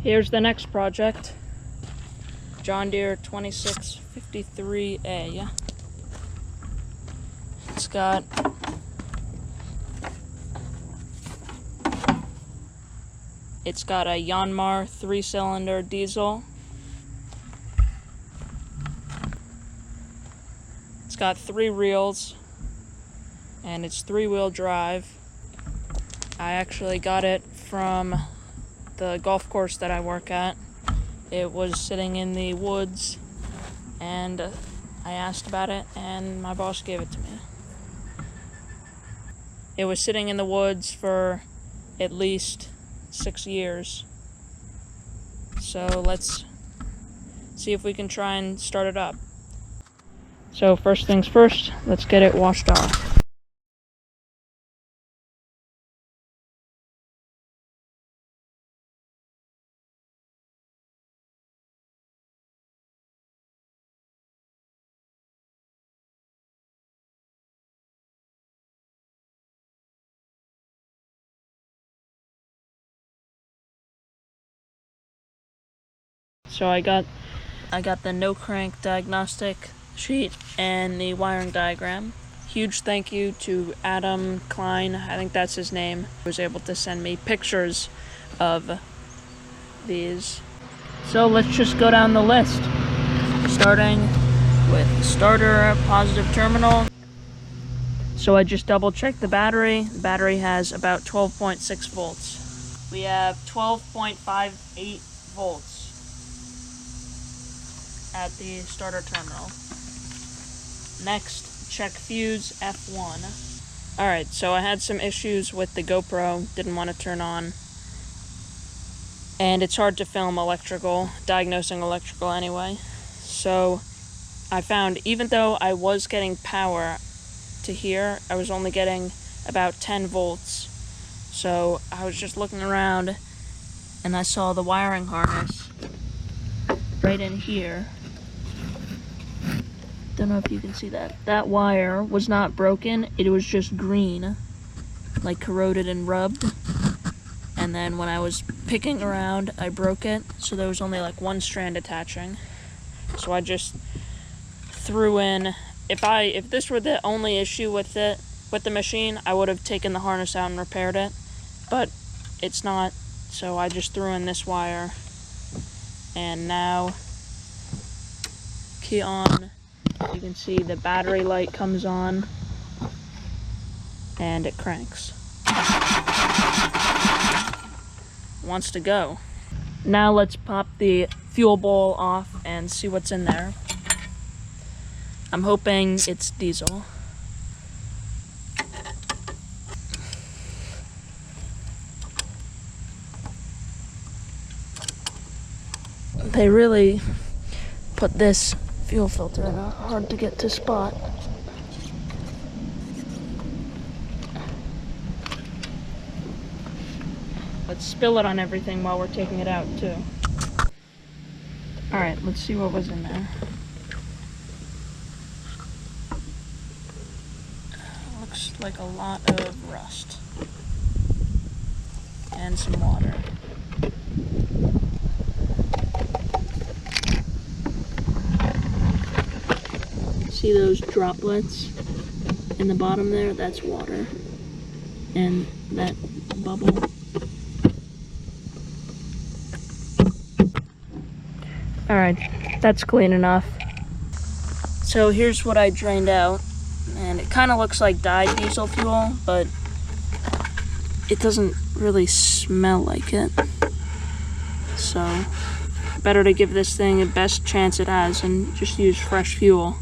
Here's the next project. John Deere 2653A. It's got a Yanmar 3-cylinder diesel. It's got 3 reels and it's 3-wheel drive. I actually got it from the golf course that I work at. It was sitting in the woods and I asked about it and my boss gave it to me. It was sitting in the woods for at least 6 years. So let's see if we can try and start it up. So first things first, let's get it washed off. So I got the no crank diagnostic sheet and the wiring diagram. Huge thank you to Adam Klein, I think that's his name, who was able to send me pictures of these. So let's just go down the list, starting with the starter positive terminal. So I just double checked the battery. The battery has about 12.6 volts. We have 12.58 volts at the starter terminal. Next, check fuse F1. Alright, so I had some issues with the GoPro, didn't want to turn on. And it's hard to film diagnosing electrical anyway. So I found, even though I was getting power to here, I was only getting about 10 volts. So I was just looking around and I saw the wiring harness right in here. Don't know if you can see that. That wire was not broken, it was just green, like corroded and rubbed. And then when I was picking around, I broke it, so there was only like 1 strand attaching. So I just threw in, if this were the only issue with the machine, I would have taken the harness out and repaired it. But it's not, so I just threw in this wire. And now, key on. You can see the battery light comes on and it cranks. Wants to go. Now let's pop the fuel bowl off and see what's in there. I'm hoping it's diesel. They really put this fuel filter in hard to get to spot. Let's spill it on everything while we're taking it out too. Alright, let's see what was in there. Looks like a lot of rust. And some water. See those droplets in the bottom there? That's water. And that bubble. Alright, that's clean enough. So here's what I drained out. And it kind of looks like dyed diesel fuel, but it doesn't really smell like it. So, better to give this thing the best chance it has and just use fresh fuel.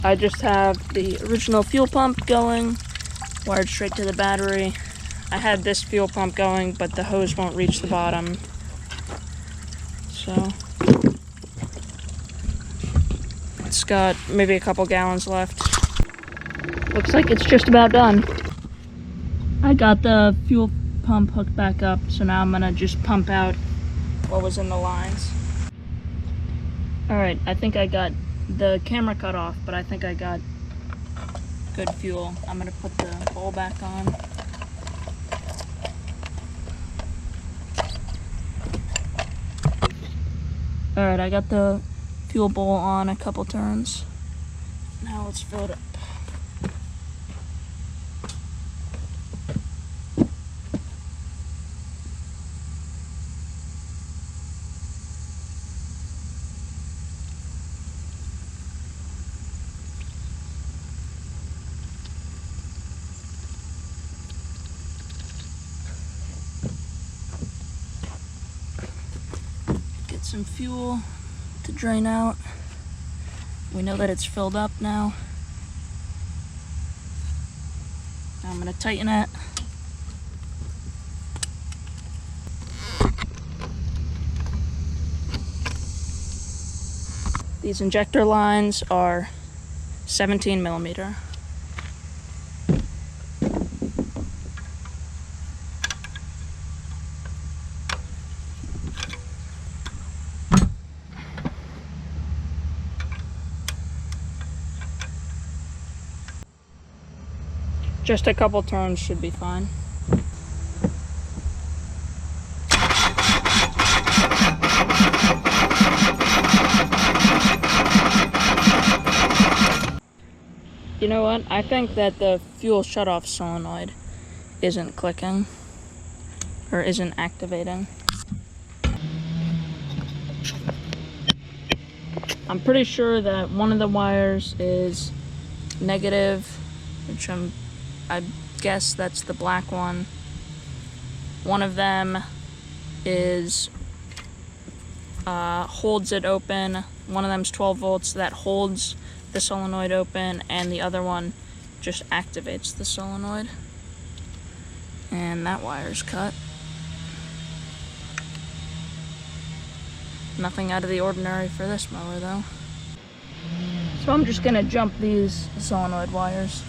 I just have the original fuel pump going, wired straight to the battery. I had this fuel pump going, but the hose won't reach the bottom. So, it's got maybe a couple gallons left. Looks like it's just about done. I got the fuel pump hooked back up, so now I'm gonna just pump out what was in the lines. Alright, I think I got the camera cut off, but I think I got good fuel. I'm gonna put the bowl back on. Alright, I got the fuel bowl on a couple turns. Now let's fill it up. Get some fuel to drain out. We know that it's filled up now. Now I'm going to tighten it. These injector lines are 17 millimeter. Just a couple turns should be fine. You know what? I think that the fuel shutoff solenoid isn't clicking or isn't activating. I'm pretty sure that one of the wires is negative, which I guess that's the black one. One of them is holds it open. One of them's 12 volts that holds the solenoid open, and the other one just activates the solenoid. And that wire's cut. Nothing out of the ordinary for this mower though. So I'm just gonna jump these solenoid wires.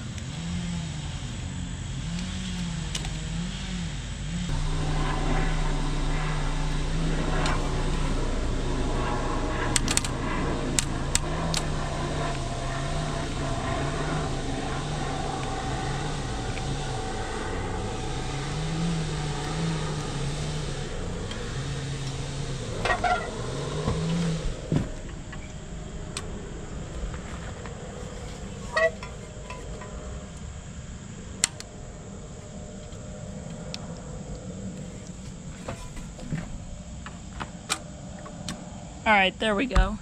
Alright, there we go.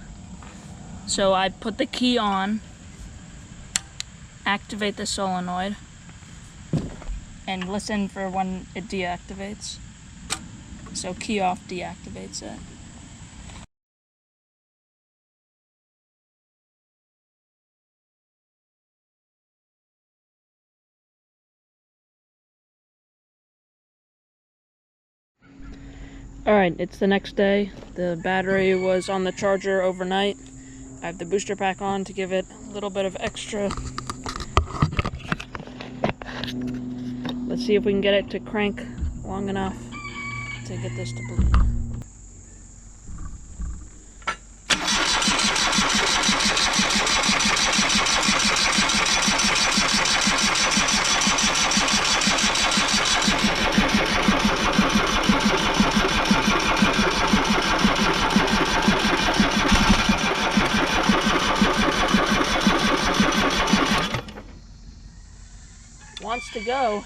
So I put the key on, activate the solenoid, and listen for when it deactivates. So key off deactivates it. Alright, it's the next day. The battery was on the charger overnight. I have the booster pack on to give it a little bit of extra. Let's see if we can get it to crank long enough to get this to bleed. Wants to go.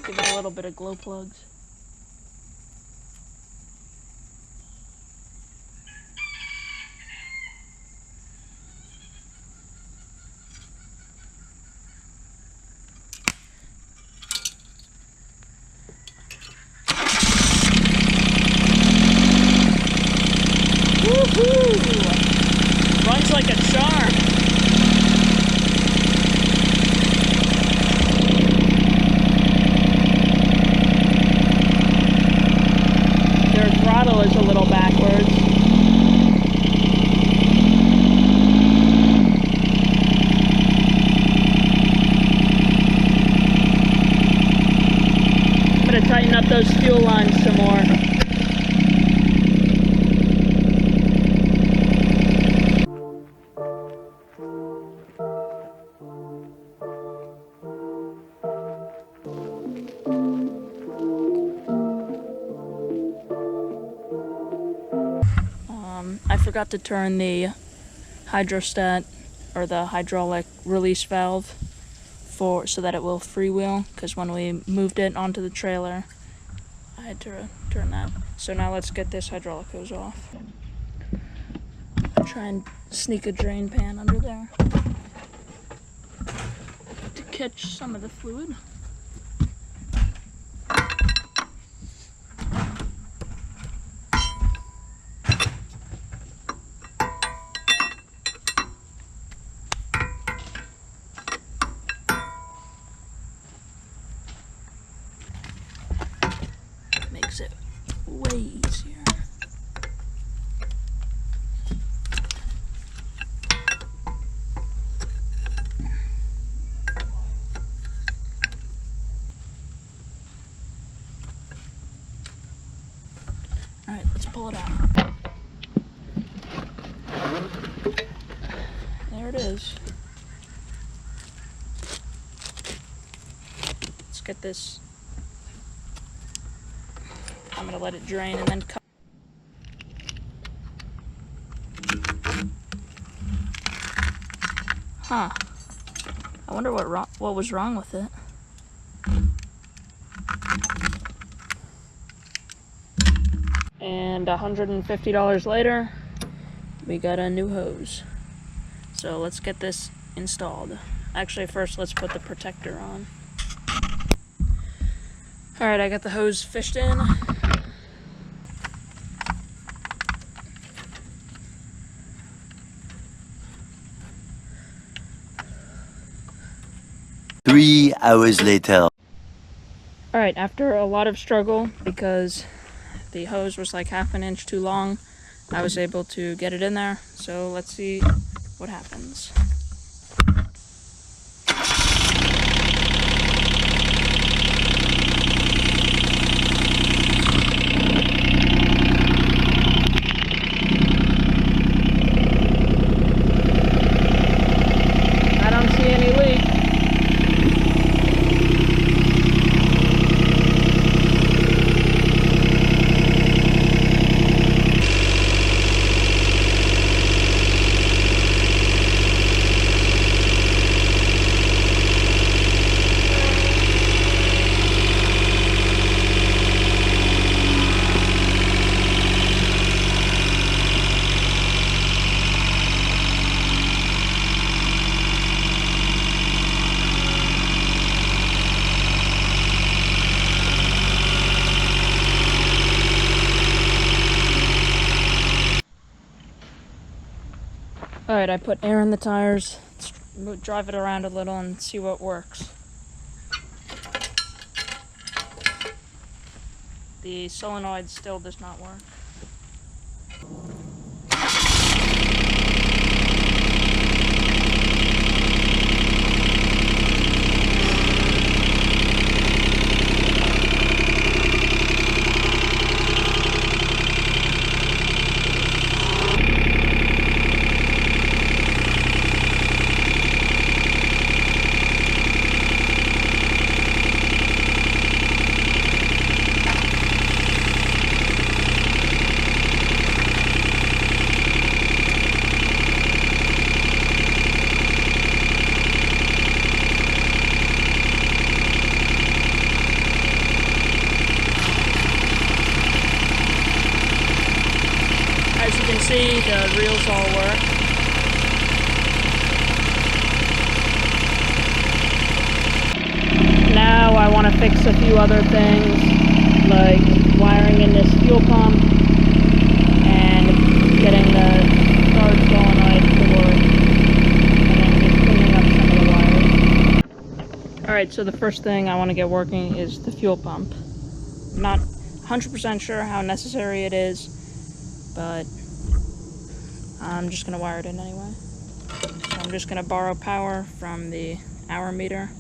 Give it a little bit of glow plugs. Woohoo! Runs like a charm. Their throttle is a little backwards. I'm gonna tighten up those fuel lines some more. forgot to turn the hydrostat or the hydraulic release valve so that it will freewheel, because when we moved it onto the trailer I had to turn that. So now let's get this hydraulic hose off. Try and sneak a drain pan under there to catch some of the fluid. Makes it way easier. Alright, let's pull it out. There it is. Let's get this. I'm gonna let it drain and then cut. Huh. I wonder what was wrong with it. And $150 later, we got a new hose. So let's get this installed. Actually, first let's put the protector on. Alright, I got the hose fished in. Three hours later. Alright, after a lot of struggle, because the hose was like half an inch too long, I was able to get it in there. So let's see what happens. I don't see any leak. Alright, I put air in the tires. Let's drive it around a little and see what works. The solenoid still does not work. As you can see, the reels all work. Now I want to fix a few other things, like wiring in this fuel pump and getting the starch solenoid to work, and then just cleaning up some of the wires. Alright, so the first thing I want to get working is the fuel pump. I'm not 100% sure how necessary it is, but I'm just going to wire it in anyway. So I'm just going to borrow power from the hour meter.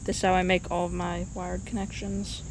This is how I make all of my wired connections.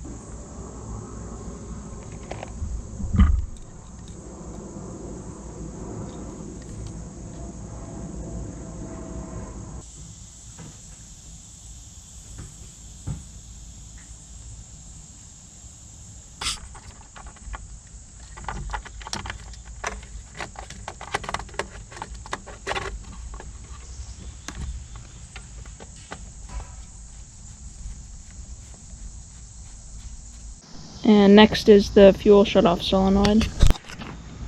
And next is the fuel shutoff solenoid.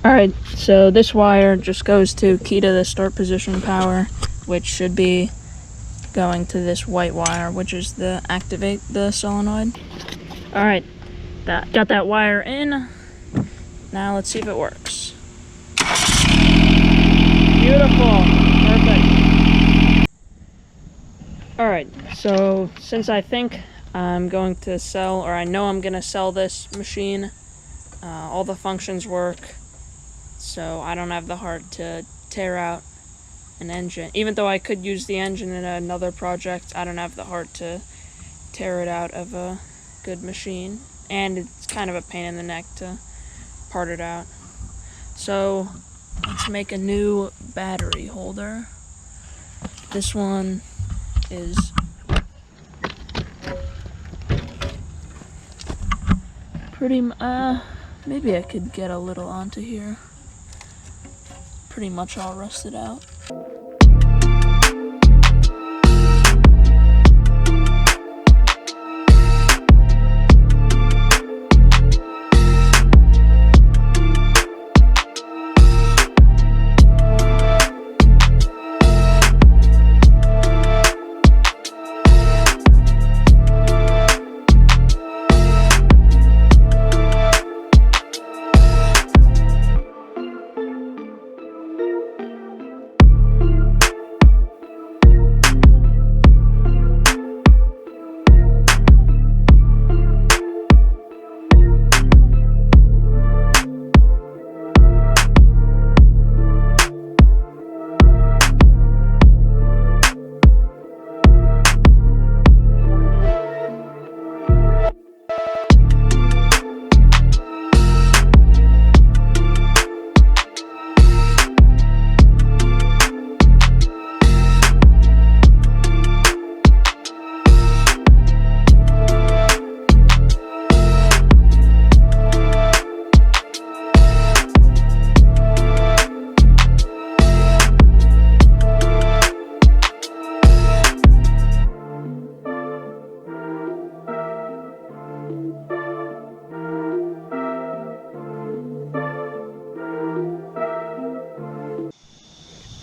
Alright, so this wire just goes to key to the start position power, which should be going to this white wire, which is the activate the solenoid. Alright, got that wire in. Now let's see if it works. Beautiful, perfect. Alright, so since I think I'm going to sell, or I know I'm going to sell this machine, all the functions work, so I don't have the heart to tear out an engine. Even though I could use the engine in another project, I don't have the heart to tear it out of a good machine. And it's kind of a pain in the neck to part it out. So let's make a new battery holder. This one is pretty, maybe I could get a little onto here. Pretty much all rusted out.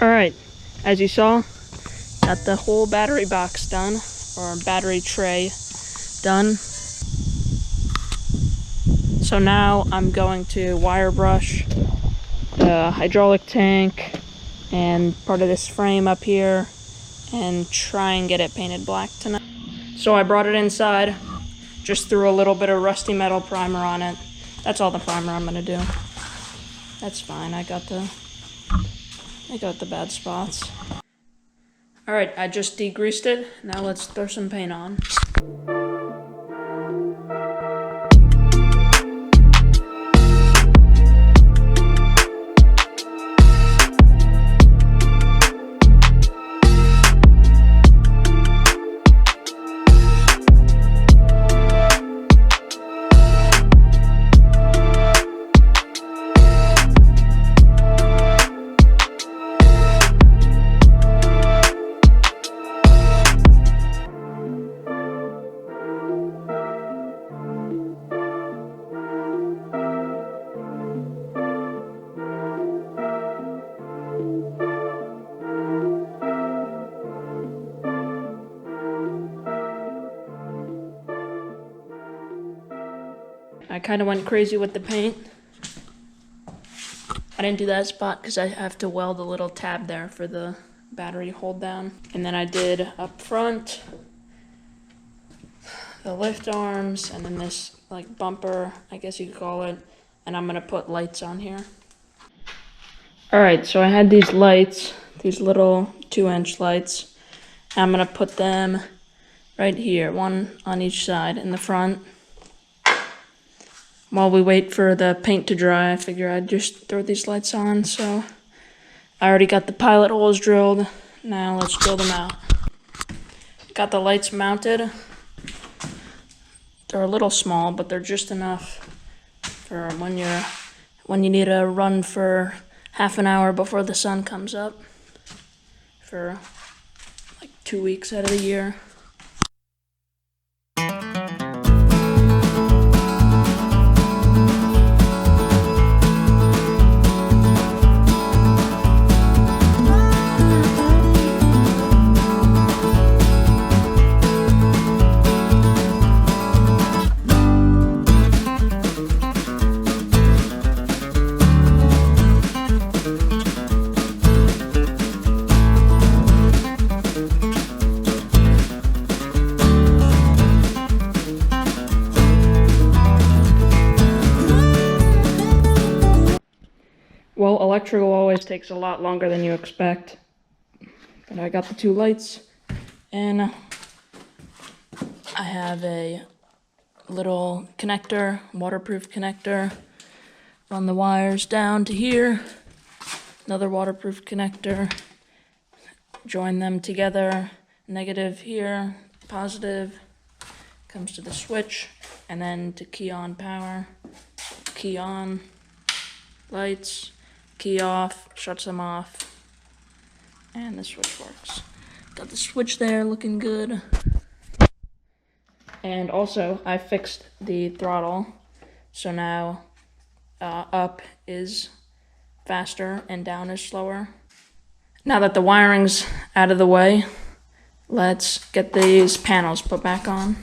Alright, as you saw, got the whole battery box done, or battery tray done. So now I'm going to wire brush the hydraulic tank and part of this frame up here and try and get it painted black tonight. So I brought it inside, just threw a little bit of rusty metal primer on it. That's all the primer I'm gonna do. That's fine, I got the bad spots. Alright, I just degreased it. Now let's throw some paint on. I kind of went crazy with the paint. I didn't do that spot because I have to weld a little tab there for the battery hold down. And then I did up front, the lift arms, and then this like bumper, I guess you could call it. And I'm gonna put lights on here. Alright, so I had these lights, these little 2-inch lights. I'm gonna put them right here, one on each side in the front. While we wait for the paint to dry, I figure I'd just throw these lights on. So I already got the pilot holes drilled. Now let's drill them out. Got the lights mounted. They're a little small, but they're just enough for when you need to run for half an hour before the sun comes up for like 2 weeks out of the year. electrical always takes a lot longer than you expect. But I got the 2 lights, and I have a little connector, waterproof connector. Run the wires down to here. Another waterproof connector. Join them together. Negative here, positive. Comes to the switch, and then to key on power. Key on, lights, key off, shuts them off, and the switch works. Got the switch there, looking good. And also, I fixed the throttle, so now up is faster and down is slower. Now that the wiring's out of the way, let's get these panels put back on.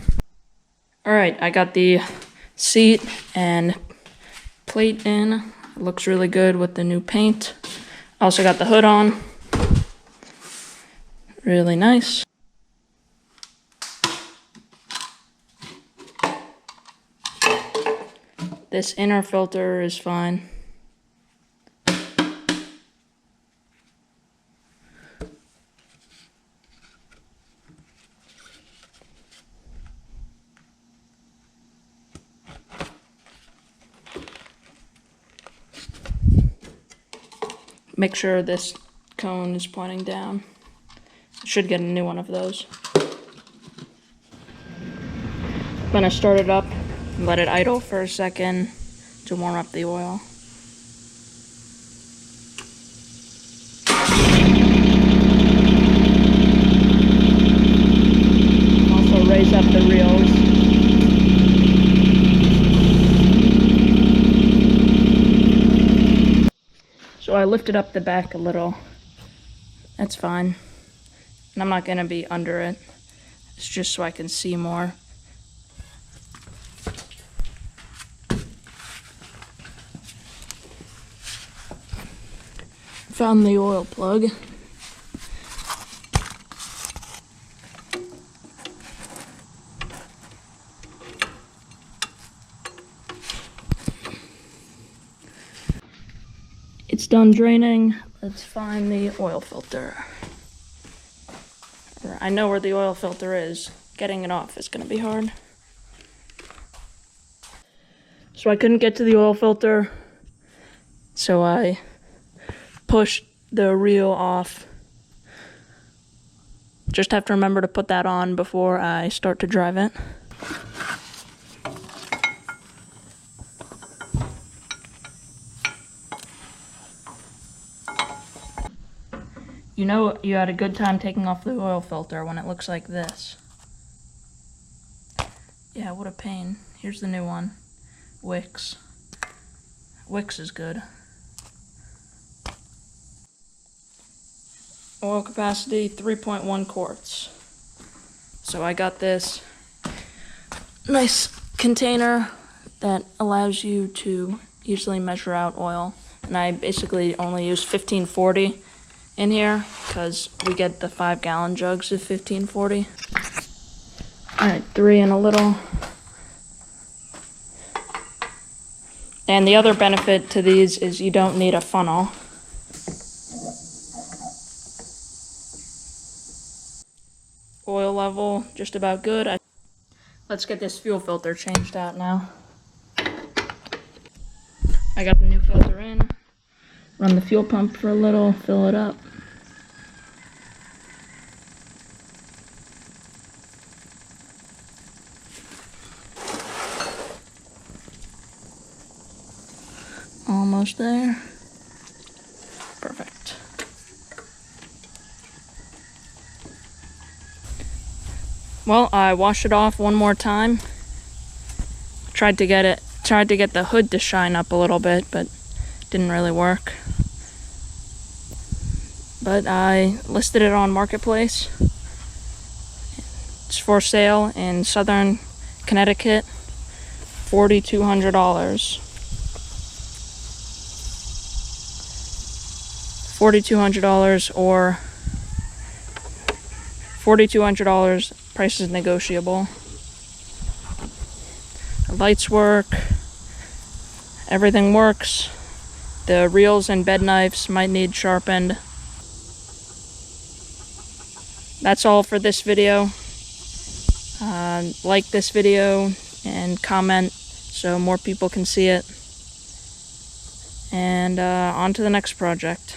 Alright, I got the seat and plate in. It looks really good with the new paint. Also got the hood on. Really nice. This inner filter is fine. Make sure this cone is pointing down. Should get a new one of those. I'm gonna start it up and let it idle for a second to warm up the oil. Also raise up the reels. So I lifted up the back a little. That's fine. And I'm not gonna be under it. It's just so I can see more. Found the oil plug. It's done draining. Let's find the oil filter. I know where the oil filter is. Getting it off is going to be hard. So I couldn't get to the oil filter, so I pushed the reel off. Just have to remember to put that on before I start to drive it. You know you had a good time taking off the oil filter when it looks like this. Yeah, what a pain. Here's the new one. Wix. Wix is good. Oil capacity 3.1 quarts. So I got this nice container that allows you to easily measure out oil. And I basically only use 1540 in here because we get the 5-gallon jugs of 1540. Alright, 3 and a little. And the other benefit to these is you don't need a funnel. Oil level, just about good. Let's get this fuel filter changed out now. I got the new filter in. Run the fuel pump for a little, fill it up. Almost there. Perfect. Well, I washed it off one more time. Tried to get the hood to shine up a little bit, but didn't really work. But I listed it on Marketplace. It's for sale in Southern Connecticut. $4,200. $4,200 or $4,200. Price is negotiable. The lights work. Everything works. The reels and bed knives might need sharpened. That's all for this video. Like this video and comment so more people can see it. And on to the next project.